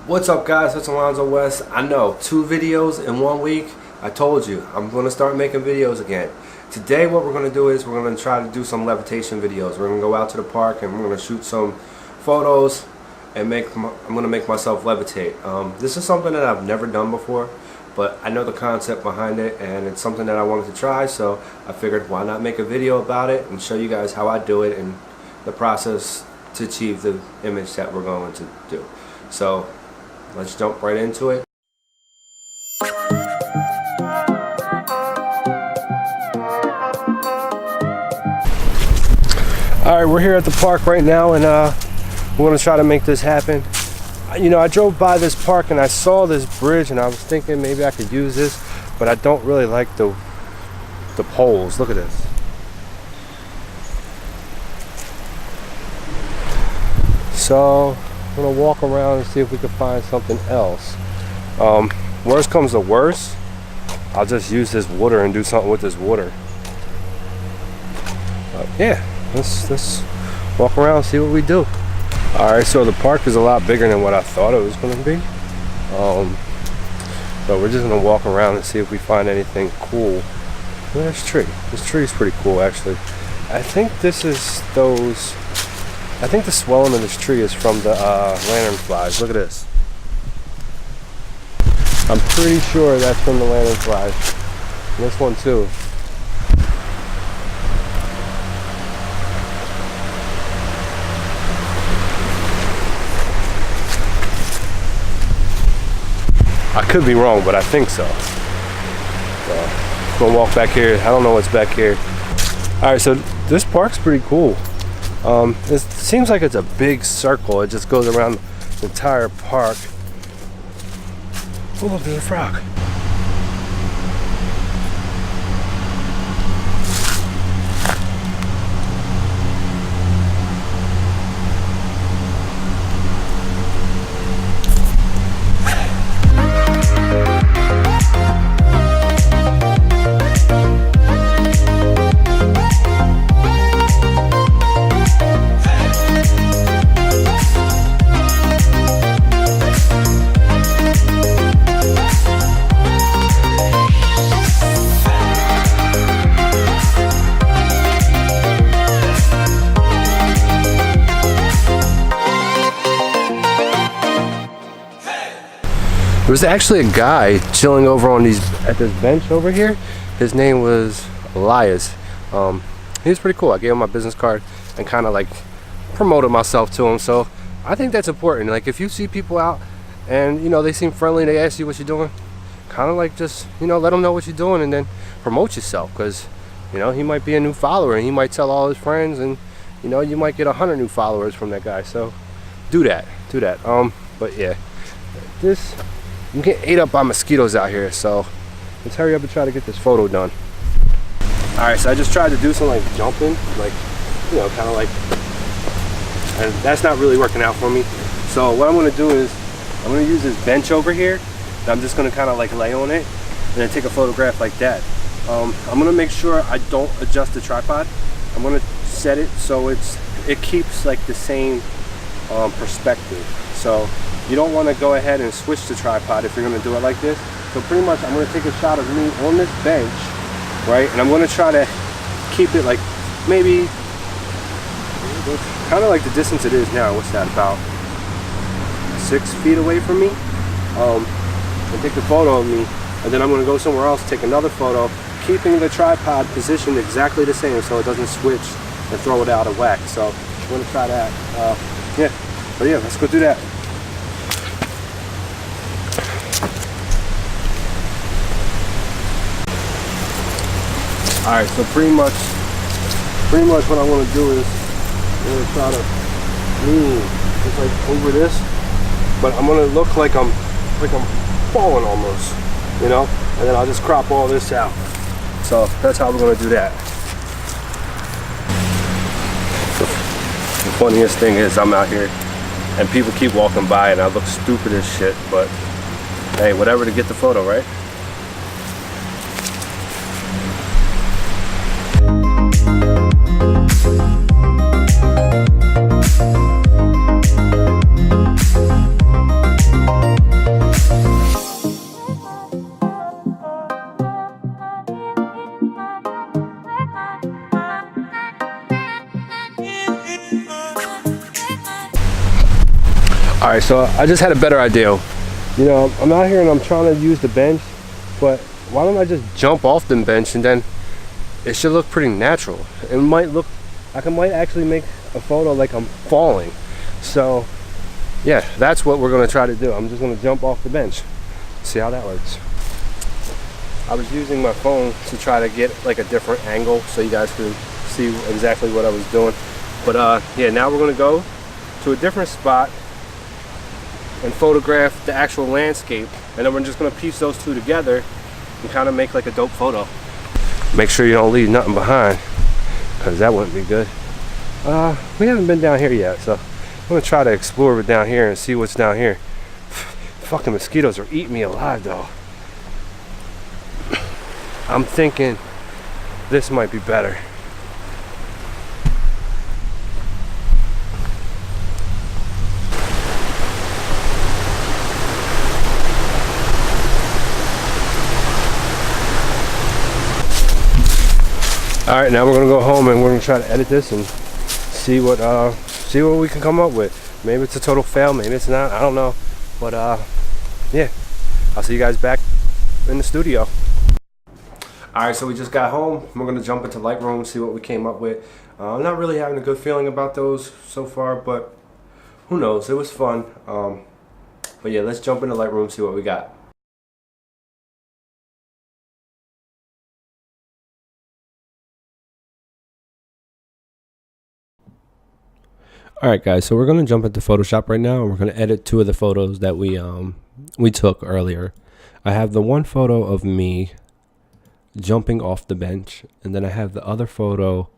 What's up, guys? It's Alonzo West. I know, 2 videos in 1 week. I told you, I'm going to start making videos again. Today what we're going to do is we're going to try to do some levitation videos. We're going to go out to the park and we're going to shoot some photos and I'm going to make myself levitate. This is something that I've never done before, but I know the concept behind it and it's something that I wanted to try, so I figured why not make a video about it and show you guys how I do it and the process to achieve the image that we're going to do. So let's jump right into it. Alright, we're here at the park right now and we're going to try to make this happen. You know, I drove by this park and I saw this bridge and I was thinking maybe I could use this, but I don't really like the poles. Look at this. So I'm gonna walk around and see if we can find something else. Worst comes to worst, I'll just use this water and do something with this water. Yeah, let's walk around and see what we do. Alright, so the park is a lot bigger than what I thought it was gonna be. So we're just gonna walk around and see if we find anything cool. There's a tree. This tree is pretty cool, actually. I think this is those. I think the swelling of this tree is from the lanternflies. Look at this. I'm pretty sure that's from the lanternflies. And this one too. I could be wrong, but I think so. So gonna walk back here. I don't know what's back here. Alright, so this park's pretty cool. It seems like it's a big circle. It just goes around the entire park. Oh, look, there's a frog. There was actually a guy chilling over on at this bench over here. His name was Elias. He was pretty cool. I gave him my business card and kind of like promoted myself to him. So I think that's important. Like if you see people out and you know they seem friendly, they ask you what you're doing, kind of like just let them know what you're doing and then promote yourself, because he might be a new follower and he might tell all his friends and you might get 100 new followers from that guy. So do that. But yeah, I'm getting ate up by mosquitoes out here, so let's hurry up and try to get this photo done. Alright, so I just tried to do some like jumping, like, kind of like, and that's not really working out for me. So what I'm going to do is, I'm going to use this bench over here, and I'm just going to kind of like lay on it, and then take a photograph like that. I'm going to make sure I don't adjust the tripod. I'm going to set it so it keeps like the same perspective. So you don't want to go ahead and switch the tripod if you're going to do it like this. So pretty much I'm going to take a shot of me on this bench, right? And I'm going to try to keep it like maybe kind of like the distance it is now. What's that, about 6 feet away from me? And take a photo of me, and then I'm going to go somewhere else, take another photo, keeping the tripod positioned exactly the same so it doesn't switch and throw it out of whack. So I'm going to try that. But yeah, let's go do that. Alright, so pretty much what I want to do is I'm going to try to lean just like over this, but I'm going to look like I'm falling almost, and then I'll just crop all this out. So that's how we're going to do that. The funniest thing is I'm out here and people keep walking by and I look stupid as shit, but hey, whatever to get the photo, right? Alright, so I just had a better idea. You know, I'm out here and I'm trying to use the bench, but why don't I just jump off the bench and then it should look pretty natural. It might look like I might actually make a photo like I'm falling. So yeah, that's what we're gonna try to do. I'm just gonna jump off the bench. See how that works. I was using my phone to try to get like a different angle so you guys could see exactly what I was doing. But yeah, now we're gonna go to a different spot and photograph the actual landscape, and then we're just gonna piece those two together and kind of make like a dope photo. Make sure you don't leave nothing behind, because that wouldn't be good. We haven't been down here yet, so I'm gonna try to explore down here and see what's down here. Fucking mosquitoes are eating me alive though. I'm thinking this might be better. All right, now we're gonna go home and we're gonna try to edit this and see what we can come up with. Maybe it's a total fail, maybe it's not, I don't know. But yeah, I'll see you guys back in the studio. All right, so we just got home. We're gonna jump into Lightroom, see what we came up with. I'm not really having a good feeling about those so far, but who knows? It was fun. But yeah, let's jump into Lightroom, see what we got. Alright guys, so we're going to jump into Photoshop right now and we're going to edit two of the photos that we took earlier. I have the one photo of me jumping off the bench, and then I have the other photo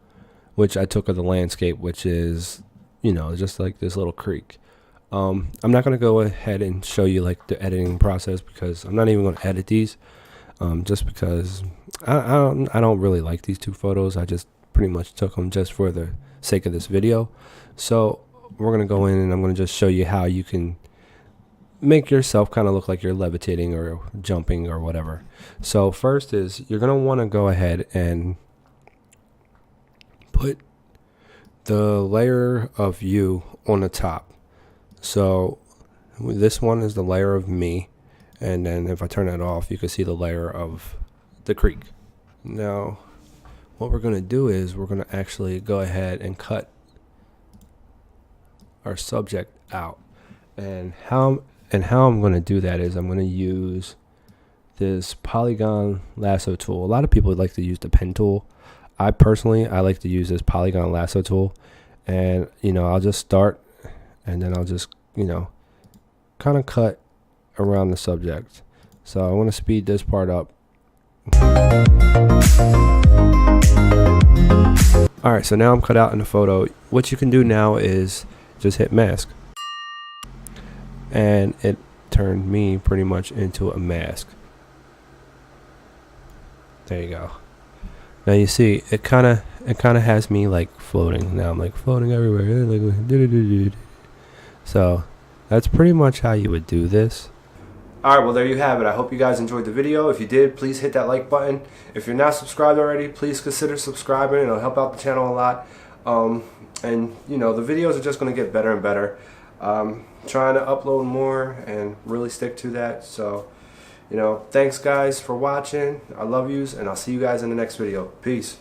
which I took of the landscape, which is, you know, just like this little creek. I'm not going to go ahead and show you like the editing process because I'm not even going to edit these, just because I don't really like these two photos. I just pretty much took them just for the sake of this video. So we're going to go in and I'm going to just show you how you can make yourself kind of look like you're levitating or jumping or whatever. So first is you're going to want to go ahead and put the layer of you on the top. So this one is the layer of me, and then if I turn that off, you can see the layer of the creek. Now what we're going to do is we're going to actually go ahead and cut our subject out, and how I'm going to do that is I'm going to use this polygon lasso tool. A lot of people like to use the pen tool. I like to use this polygon lasso tool, and you know, I'll just start and then I'll just, you know, kind of cut around the subject. So I want to speed this part up. Alright, so now I'm cut out in the photo. What you can do now is just hit mask, and it turned me pretty much into a mask. There you go. Now you see it kind of has me like floating. Now I'm like floating everywhere. So that's pretty much how you would do this. Alright, well there you have it. I hope you guys enjoyed the video. If you did, please hit that like button. If you're not subscribed already, please consider subscribing. It'll help out the channel a lot. And you know, the videos are just going to get better and better. Trying to upload more and really stick to that. So, you know, thanks guys for watching. I love yous, and I'll see you guys in the next video. Peace.